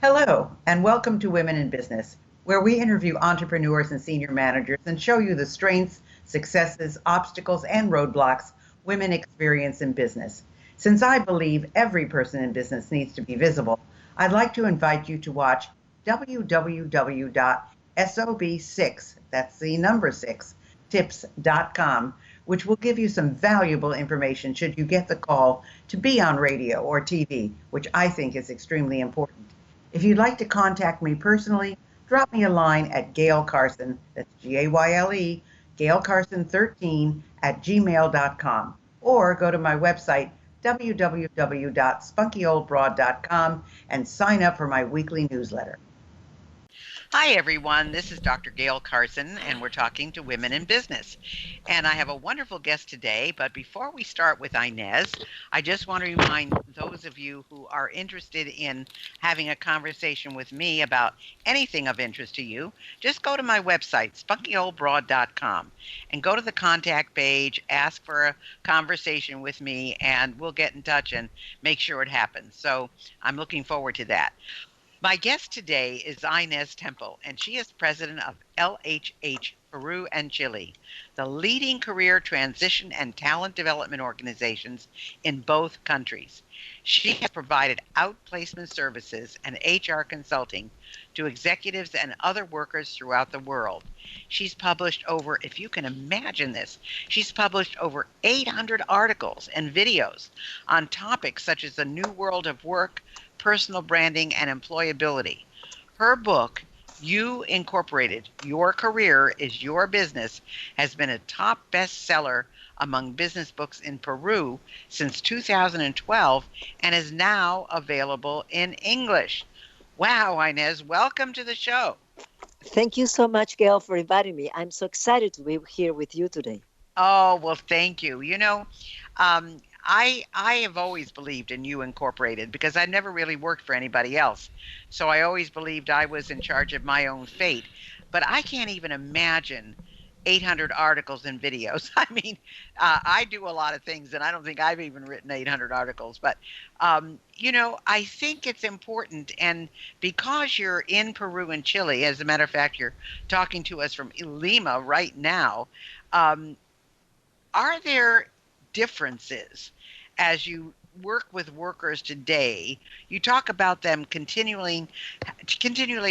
Hello, and welcome to Women in Business, where we interview entrepreneurs and senior managers and show you the strengths, successes, obstacles, and roadblocks women experience in business. Since I believe every person in business needs to be visible, I'd like to invite you to watch www.sob6, that's the number 6, tips.com, which will give you some valuable information should you get the call to be on radio or TV, which I think is extremely important. If you'd like to contact me personally, drop me a line at Gayle Carson, that's Gayle, Gayle Carson 13 at gmail.com, or go to my website, www.spunkyoldbroad.com, and sign up for my weekly newsletter. Hi, everyone. This is Dr. Gayle Carson, and we're talking to women in business. And I have a wonderful guest today. But before we start with Ines, I just want to remind those of you who are interested in having a conversation with me about anything of interest to you, just go to my website, spunkyoldbroad.com, and go to the contact page, ask for a conversation with me, and we'll get in touch and make sure it happens. So I'm looking forward to that. My guest today is Ines Temple, and she is president of LHH Peru and Chile, the leading career transition and talent development organizations in both countries. She has provided outplacement services and HR consulting to executives and other workers throughout the world. She's published over, if you can imagine this, she's published over 800 articles and videos on topics such as the new world of work, personal branding, and employability. Her book, You Incorporated, Your Career is Your Business, has been a top bestseller among business books in Peru since 2012 and is now available in English. Wow, Ines, welcome to the show. Thank you so much, Gail, for inviting me. I'm so excited to be here with you today. Oh, well, thank you. Um, I have always believed in You Incorporated because I never really worked for anybody else. So I always believed I was in charge of my own fate. But I can't even imagine 800 articles and videos. I mean, I do a lot of things, and I don't think I've even written 800 articles. But, I think it's important. And because you're in Peru and Chile, as a matter of fact, you're talking to us from Lima right now. Um, are there differences as you work with workers today? You talk about them continually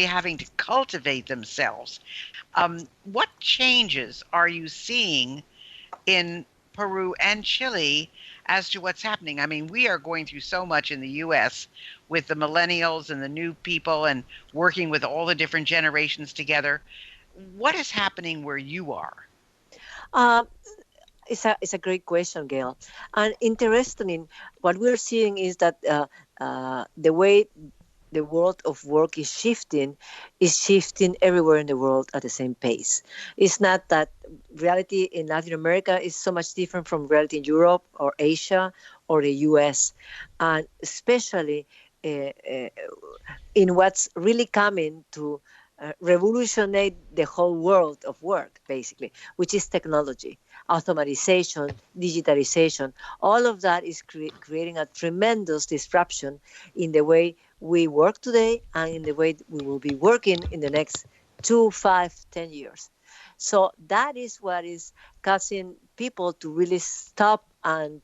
having to cultivate themselves. What changes are you seeing in Peru and Chile as to what's happening? I mean, we are going through so much in the U.S. with the millennials and the new people and working with all the different generations together. What is happening where you are? Um, it's a great question, Gail. And interesting, what we're seeing is that the way the world of work is shifting everywhere in the world at the same pace. It's not that reality in Latin America is so much different from reality in Europe or Asia or the US, and especially uh, uh, in what's really coming to revolutionate the whole world of work, basically, which is technology, automatization, digitalization. All of that is creating a tremendous disruption in the way we work today and in the way we will be working in the next 2, 5, 10 years. So that is what is causing people to really stop and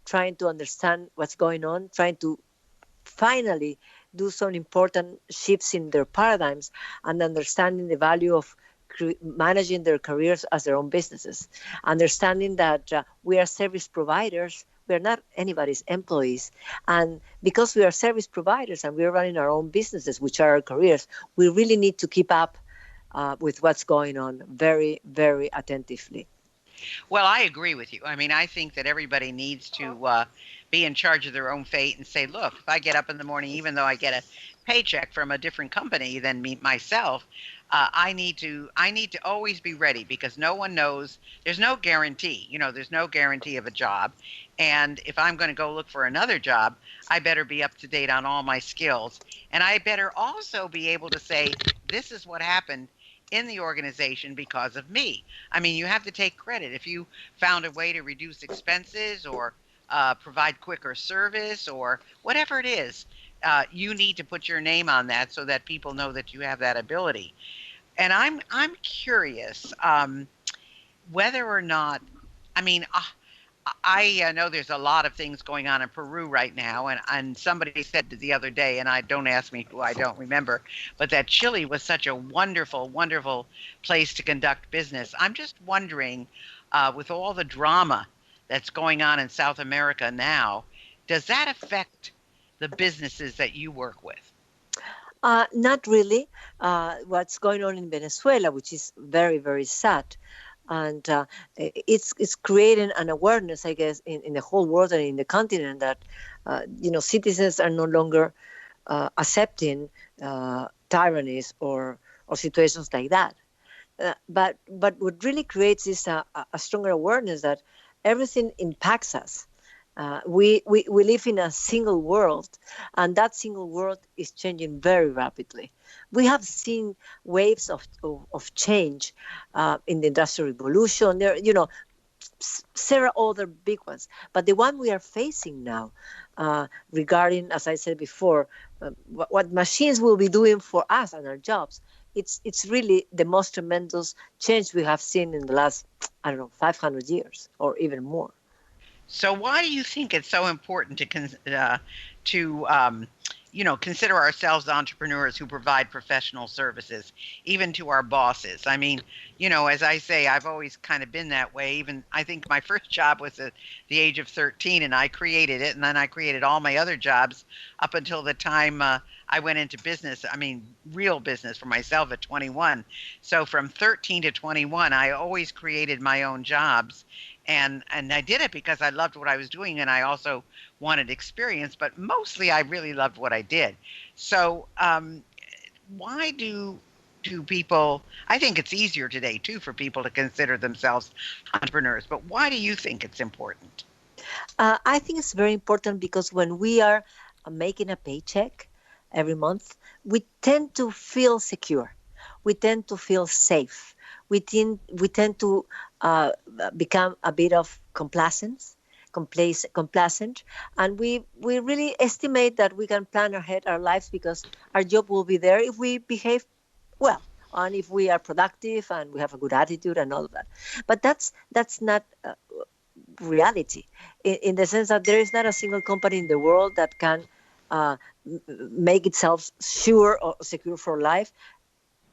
trying to understand what's going on, trying to finally do some important shifts in their paradigms and understanding the value of managing their careers as their own businesses, understanding that we are service providers. We're not anybody's employees. And because we are service providers and we're running our own businesses, which are our careers, we really need to keep up with what's going on very, very attentively. Well, I agree with you. I mean, I think that everybody needs to be in charge of their own fate and say, look, if I get up in the morning, even though I get a paycheck from a different company than me myself, I need to always be ready because no one knows. There's no guarantee. There's no guarantee of a job. And if I'm going to go look for another job, I better be up to date on all my skills. And I better also be able to say, this is what happened in the organization because of me. I mean, you have to take credit. If you found a way to reduce expenses or provide quicker service or whatever it is, you need to put your name on that so that people know that you have that ability. And I'm curious whether or not, I mean, I know there's a lot of things going on in Peru right now, and somebody said the other day, and I don't ask me who, I don't remember, but that Chile was such a wonderful, wonderful place to conduct business. I'm just wondering, with all the drama that's going on in South America now, does that affect the businesses that you work with? Not really. What's going on in Venezuela, which is very, very sad, and it's creating an awareness, I guess, in the whole world and in the continent that citizens are no longer accepting tyrannies or situations like that. But what really creates is a stronger awareness that everything impacts us. We live in a single world, and that single world is changing very rapidly. We have seen waves of change in the Industrial Revolution. There, several other big ones. But the one we are facing now, regarding, as I said before, what machines will be doing for us and our jobs, it's really the most tremendous change we have seen in the last, I don't know, 500 years or even more. So why do you think it's so important to consider ourselves entrepreneurs who provide professional services, even to our bosses? I mean, as I say, I've always kind of been that way. Even I think my first job was at the age of 13, and I created it, and then I created all my other jobs up until the time I went into business. I mean, real business for myself at 21. So from 13 to 21, I always created my own jobs. And I did it because I loved what I was doing, and I also wanted experience, but mostly I really loved what I did. So why do people, I think it's easier today too for people to consider themselves entrepreneurs, but why do you think it's important? I think it's very important because when we are making a paycheck every month, we tend to feel secure. We tend to feel safe. We tend to become a bit of complacent, and we really estimate that we can plan ahead our lives because our job will be there if we behave well and if we are productive and we have a good attitude and all of that. But that's not reality, in the sense that there is not a single company in the world that can make itself sure or secure for life.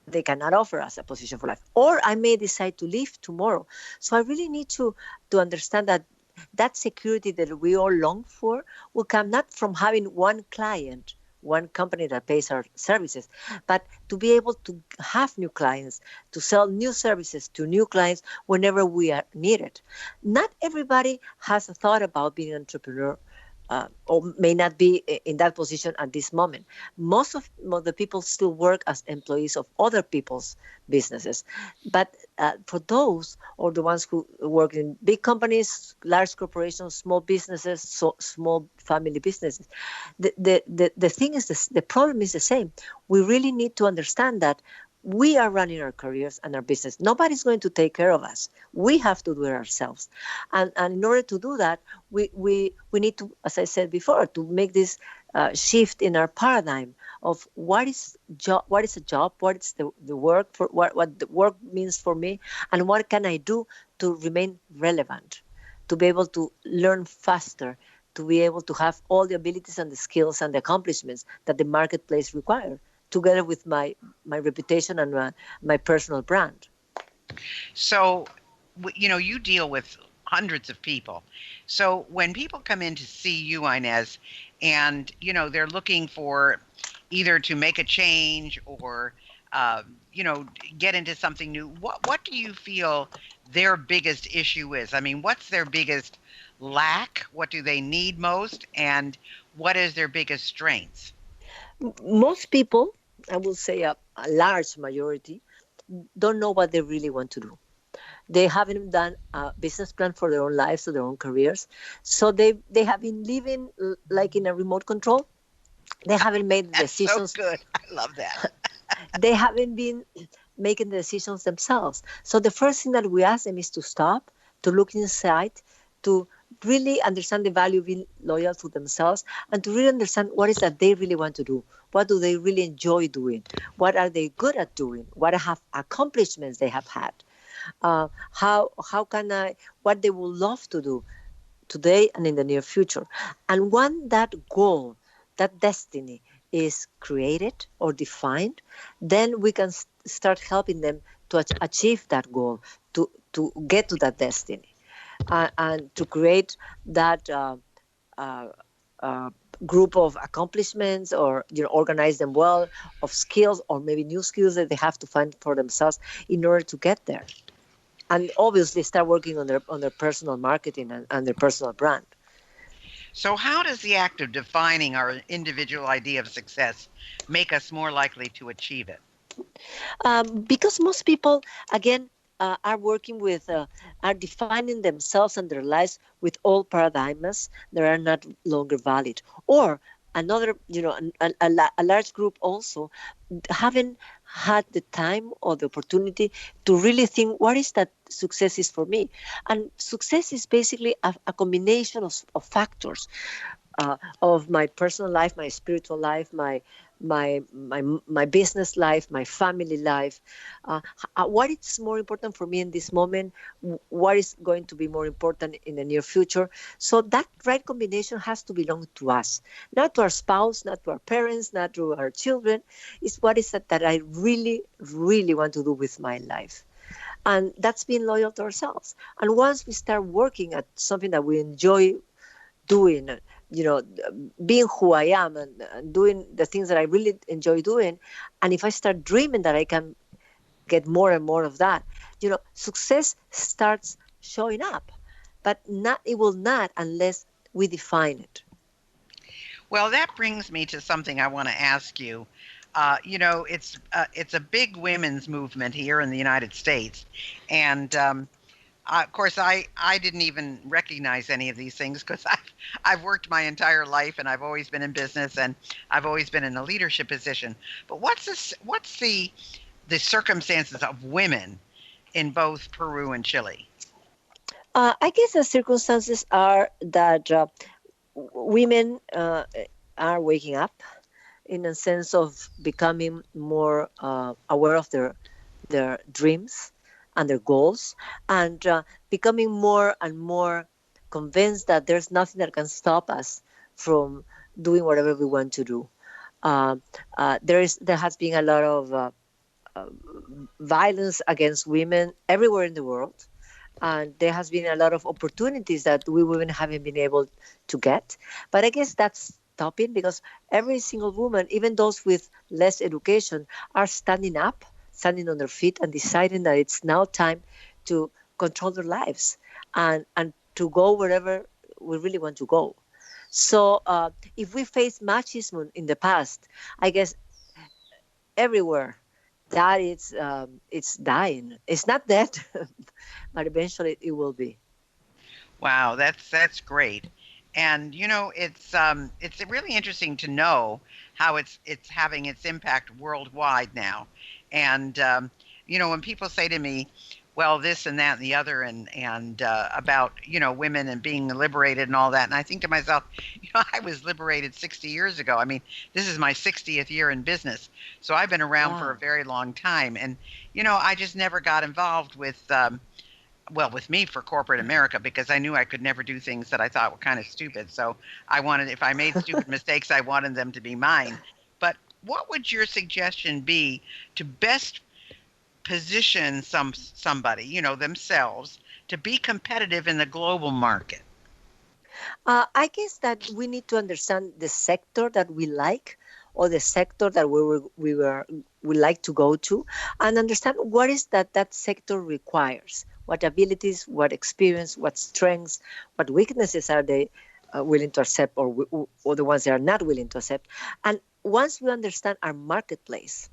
They cannot offer us a position for life, or I may decide to leave tomorrow. So I really need to understand that security that we all long for will come not from having one client, one company that pays our services, but to be able to have new clients, to sell new services to new clients whenever we are needed. Not everybody has a thought about being an entrepreneur, or may not be in that position at this moment. Most of the people still work as employees of other people's businesses. But for those, or the ones who work in big companies, large corporations, small businesses, small family businesses, the thing is this, the problem is the same. We really need to understand that we are running our careers and our business. Nobody's going to take care of us. We have to do it ourselves. And in order to do that, we need to, as I said before, to make this shift in our paradigm of what is a job, what is the work, for what the work means for me, and what can I do to remain relevant, to be able to learn faster, to be able to have all the abilities and the skills and the accomplishments that the marketplace requires, together with my reputation and my personal brand. So, you deal with hundreds of people. So when people come in to see you, Ines, and, they're looking for either to make a change or, get into something new, what do you feel their biggest issue is? I mean, what's their biggest lack? What do they need most? And what is their biggest strengths? Most people, I will say a large majority, don't know what they really want to do. They haven't done a business plan for their own lives or their own careers. So they have been living like in a remote control. They haven't made That's decisions. So good. I love that. They haven't been making the decisions themselves. So the first thing that we ask them is to stop, to look inside, to really understand the value of being loyal to themselves, and to really understand what is that they really want to do. What do they really enjoy doing? What are they good at doing? What have accomplishments they have had? How can I, what they would love to do today and in the near future. And when that goal, that destiny is created or defined, then we can start helping them to achieve that goal, to get to that destiny, and to create that uh, uh, group of accomplishments, or organize them well, of skills, or maybe new skills that they have to find for themselves in order to get there, and obviously start working on their personal marketing, and their personal brand. So, how does the act of defining our individual idea of success make us more likely to achieve it? Because most people, again, are working with, are defining themselves and their lives with old paradigms that are not longer valid, or another, a large group also haven't had the time or the opportunity to really think, what is that success is for me. And success is basically a combination of factors, of my personal life, my spiritual life, my business life, my family life. What is more important for me in this moment? What is going to be more important in the near future? So that right combination has to belong to us, not to our spouse, not to our parents, not to our children. It's what is that I really, really want to do with my life. And that's being loyal to ourselves. And once we start working at something that we enjoy doing, you know, being who I am, and doing the things that I really enjoy doing. And if I start dreaming that I can get more and more of that, success starts showing up. But not, it will not unless we define it. Well, that brings me to something I want to ask you. It's a big women's movement here in the United States, and of course, I didn't even recognize any of these things because I've worked my entire life and I've always been in business and I've always been in a leadership position. But what's the circumstances of women in both Peru and Chile? I guess the circumstances are that women are waking up in a sense of becoming more aware of their dreams and their goals, and becoming more and more convinced that there's nothing that can stop us from doing whatever we want to do. Uh, there has been a lot of violence against women everywhere in the world, and there has been a lot of opportunities that we women haven't been able to get. But I guess that's stopping, because every single woman, even those with less education, are standing up, standing on their feet, and deciding that it's now time to control their lives, and to go wherever we really want to go. So if we faced machismo in the past, I guess everywhere that it's dying. It's not dead, but eventually it will be. Wow, that's great. And it's really interesting to know how it's having its impact worldwide now. And when people say to me, well, this and that and the other, and about women and being liberated and all that, and I think to myself, I was liberated 60 years ago. I mean, this is my 60th year in business, so I've been around for a Wow. very long time, and I just never got involved with. Well, with me for corporate America, because I knew I could never do things that I thought were kind of stupid. So I wanted, if I made stupid mistakes, I wanted them to be mine. But what would your suggestion be to best position somebody, themselves, to be competitive in the global market? I guess that we need to understand the sector that we like, or the sector that we like to go to, and understand what is that sector requires, what abilities, what experience, what strengths, what weaknesses are they willing to accept, or the ones they are not willing to accept. And once we understand our marketplace,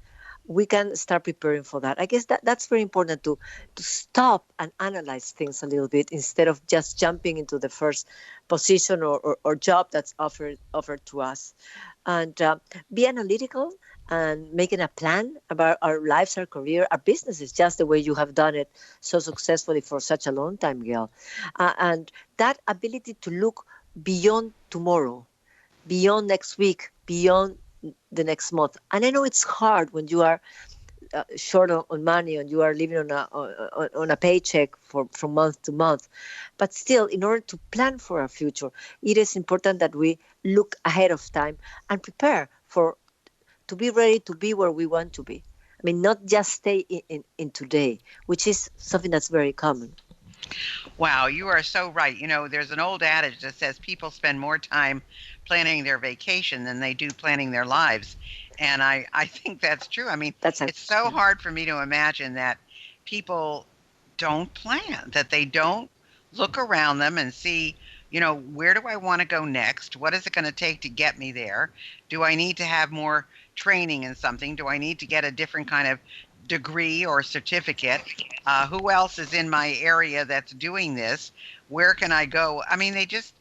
we can start preparing for that. I guess that's very important, to stop and analyze things a little bit, instead of just jumping into the first position or job that's offered to us, and be analytical, and making a plan about our lives, our career, our businesses, just the way you have done it so successfully for such a long time, Gail. And that ability to look beyond tomorrow, beyond next week, beyond the next month. And I know it's hard when you are short on money and you are living on a paycheck from month to month. But still, in order to plan for our future, it is important that we look ahead of time and prepare for to be ready to be where we want to be. I mean, not just stay in today, which is something that's very common. Wow, you are so right. There's an old adage that says people spend more time planning their vacation than they do planning their lives. And I think that's true. I mean, That's a it's so hard for me to imagine that people don't plan, that they don't look around them and see, where do I want to go next? What is it going to take to get me there? Do I need to have more training in something? Do I need to get a different kind of degree or certificate? Who else is in my area that's doing this? Where can I go? I mean, they just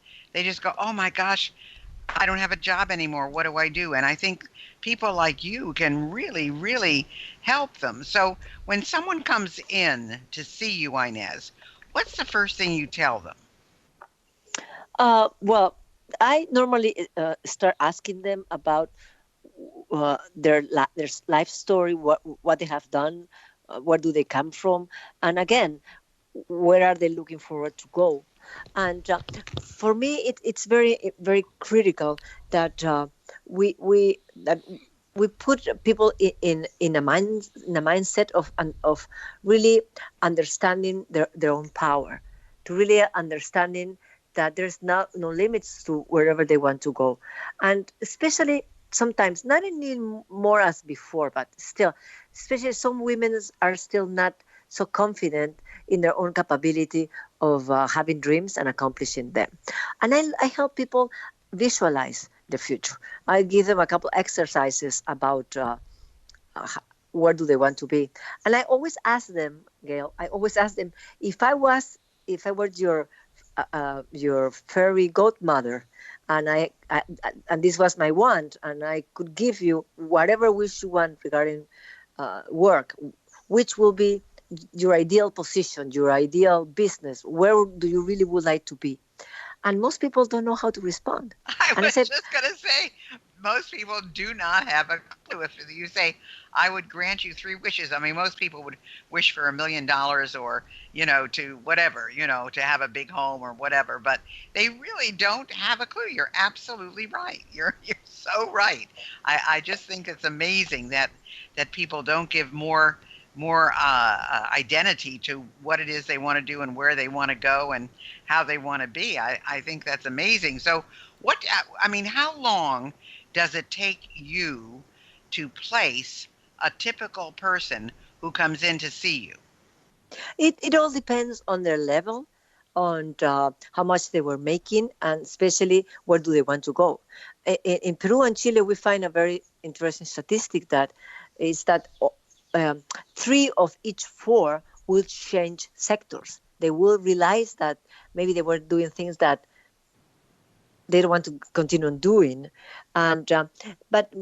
go, oh my gosh, I don't have a job anymore. What do I do? And I think people like you can really, really help them. So when someone comes in to see you, Inez, what's the first thing you tell them? well, I normally start asking them about their life story, what they have done, where do they come from, and again, where are they looking forward to go. And for me, it's very critical that that we put people in a mindset of really understanding their own power, to really understanding that there's no limits to wherever they want to go, and especially sometimes not anymore as before, but still, especially some women are still not so confident in their own capability of having dreams and accomplishing them. And I help people visualize the future. I give them a couple exercises about uh, where do they want to be. And I always ask them, Gail, I always ask them, if I were your fairy godmother, and and this was my want, and I could give you whatever wish you want regarding work, which will be your ideal position, your ideal business, where do you really would like to be? And most people don't know how to respond. I And I was said, just going to say, most people do not have a clue. If you say, I would grant you three wishes, I mean, most people would wish for $1 million or, to whatever, to have a big home or whatever, but they really don't have a clue. You're absolutely right. You're so right. I just think it's amazing that people don't give more identity to what it is they want to do and where they want to go and how they want to be. I think that's amazing. So I mean, how long does it take you to place a typical person who comes in to see you? it all depends on their level, on how much they were making, and especially where do they want to go. In Peru and Chile, we find a very interesting statistic that is that um, three of each four will change sectors. They will realize that maybe they were doing things that they don't want to continue doing, and but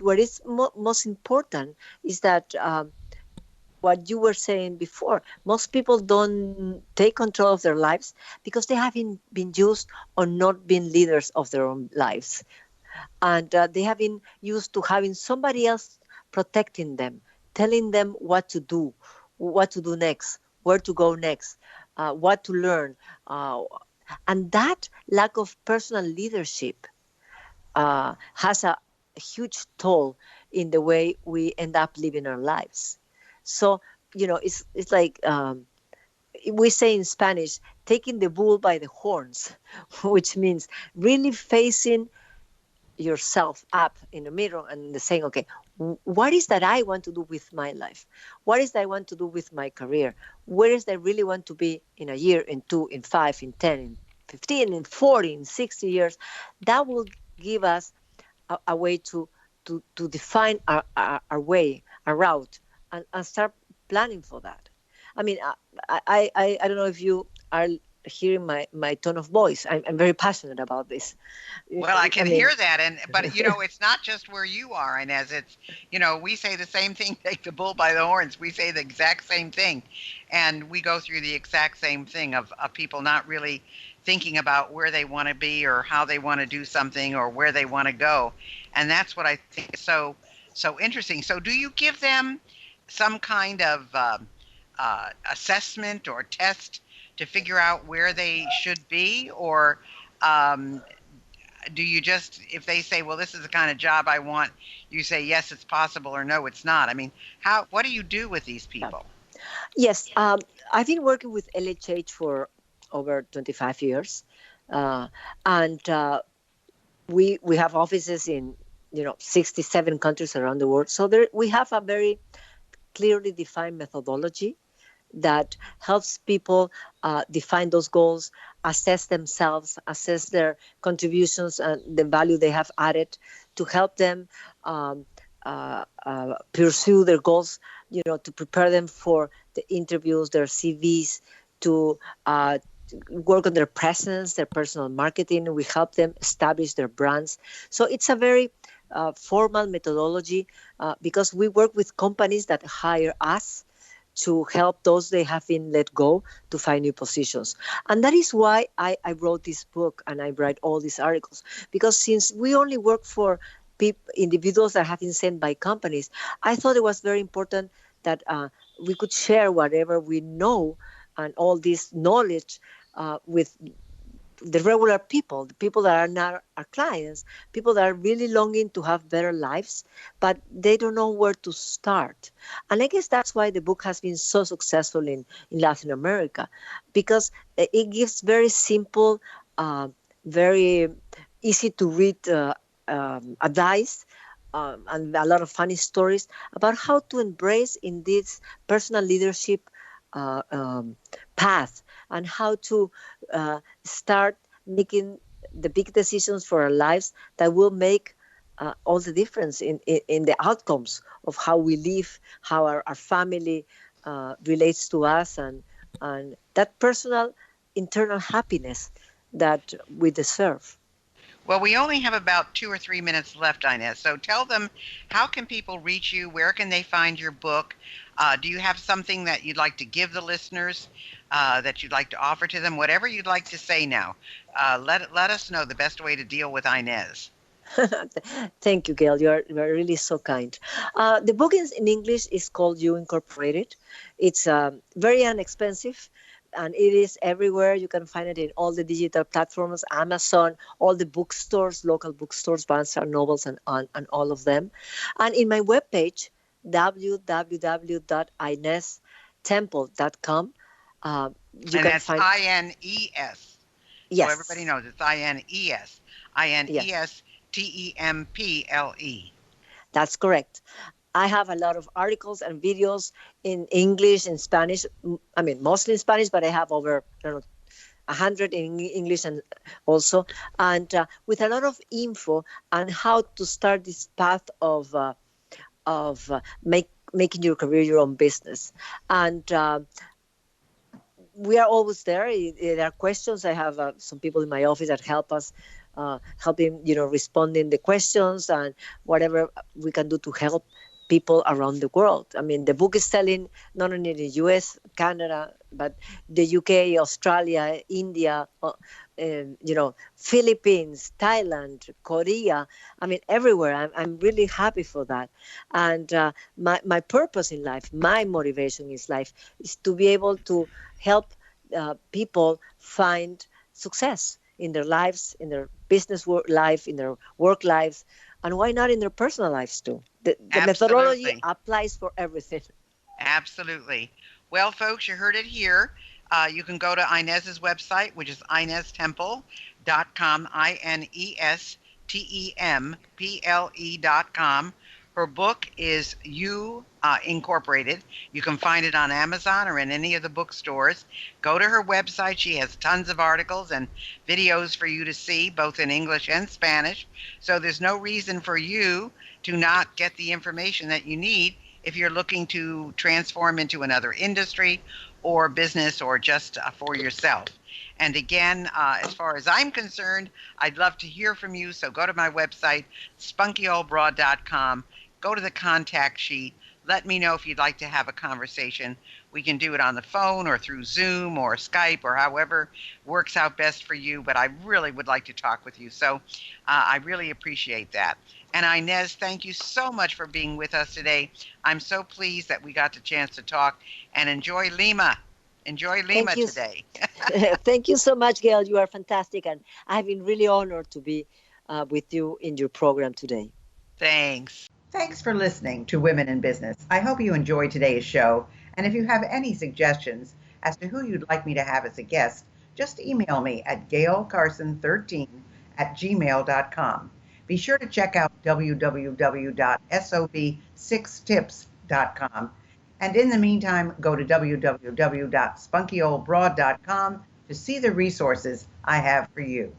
what is most important is that what you were saying before, most people don't take control of their lives because they haven't been used or not been leaders of their own lives, and they have been used to having somebody else protecting them, telling them what to do next, where to go next, what to learn, uh, and that lack of personal leadership has a huge toll in the way we end up living our lives. So, it's like we say in Spanish, taking the bull by the horns, which means really facing yourself up in the mirror and saying, okay, what is that I want to do with my life? What is that I want to do with my career? Where is that I really want to be in a year, in 2, in 5, in 10, in 15, in 40, in 60 years? That will give us a way to define our way, our route, and start planning for that. I mean, I don't know if you are hearing my tone of voice. I'm very passionate about this. Well, I can I mean, hear that, but it's not just where you are, Inez. It's we say the same thing. Take the bull by the horns. We say the exact same thing, and we go through the exact same thing of people not really thinking about where they want to be or how they want to do something or where they want to go, and that's what I think is so interesting. So, do you give them some kind of assessment or test to figure out where they should be, or um, do you just, if they say, well, this is the kind of job I want, you say, yes, it's possible, or no, it's not? I mean, what do you do with these people? yes, I've been working with LHH for over 25 years, and we have offices in 67 countries around the world. So there we have a very clearly defined methodology that helps people define those goals, assess themselves, assess their contributions and the value they have added to help them pursue their goals, to prepare them for the interviews, their CVs, to work on their presence, their personal marketing. We help them establish their brands. So it's a very formal methodology because we work with companies that hire us to help those they have been let go to find new positions. And that is why I wrote this book and I write all these articles. Because since we only work for individuals that have been sent by companies, I thought it was very important that we could share whatever we know and all this knowledge with the regular people, the people that are not our clients, people that are really longing to have better lives, but they don't know where to start. And I guess that's why the book has been so successful in Latin America, because it gives very simple, very easy to read advice and a lot of funny stories about how to embrace in this personal leadership path and how to start making the big decisions for our lives that will make all the difference in the outcomes of how we live, how our family relates to us, and that personal internal happiness that we deserve. Well, we only have about 2 or 3 minutes left, Inez. So tell them, how can people reach you? Where can they find your book? Do you have something that you'd like to give the listeners, that you'd like to offer to them? Whatever you'd like to say now. Let us know the best way to deal with Inez. Thank you, Gail. You're really so kind. The book in English is called You Incorporated. It's very inexpensive, and it is everywhere. You can find it in all the digital platforms, Amazon, all the bookstores, local bookstores, Barnes and Nobles, and all of them. And in my webpage, www.inestemple.com, you And can that's find. INES. So Yes. everybody knows it's INES. Yes. INESTEMPLE. That's correct. I have a lot of articles and videos in English and Spanish. I mean, mostly in Spanish, but I have over, I don't know, 100 in English and also, and with a lot of info on how to start this path of making your career your own business. And we are always there. There are questions. I have some people in my office that help us, helping, responding the questions and whatever we can do to help people around the world. I mean, the book is selling not only in the US, Canada, but the UK, Australia, India, Philippines, Thailand, Korea. I mean, everywhere. I'm really happy for that. And my purpose in life, my motivation in life is to be able to help people find success in their lives, in their business life, in their work lives, and why not in their personal lives too? The methodology applies for everything. Absolutely. Well, folks, you heard it here. You can go to Inez's website, which is inestemple.com, INESTEMPLE.com. Her book is You Incorporated. You can find it on Amazon or in any of the bookstores. Go to her website. She has tons of articles and videos for you to see, both in English and Spanish. So there's no reason for you to not get the information that you need if you're looking to transform into another industry or business or just for yourself. And again, as far as I'm concerned, I'd love to hear from you. So go to my website, spunkyoldbroad.com. Go to the contact sheet. Let me know if you'd like to have a conversation. We can do it on the phone or through Zoom or Skype or however works out best for you. But I really would like to talk with you. So I really appreciate that. And Ines, thank you so much for being with us today. I'm so pleased that we got the chance to talk, and enjoy Lima. Enjoy Lima Thank you. today. Thank you so much, Gail. You are fantastic. And I've been really honored to be with you in your program today. Thanks. Thanks for listening to Women in Business. I hope you enjoyed today's show. And if you have any suggestions as to who you'd like me to have as a guest, just email me at gaylecarson13@gmail.com. Be sure to check out www.sob6tips.com. And in the meantime, go to www.spunkyoldbroad.com to see the resources I have for you.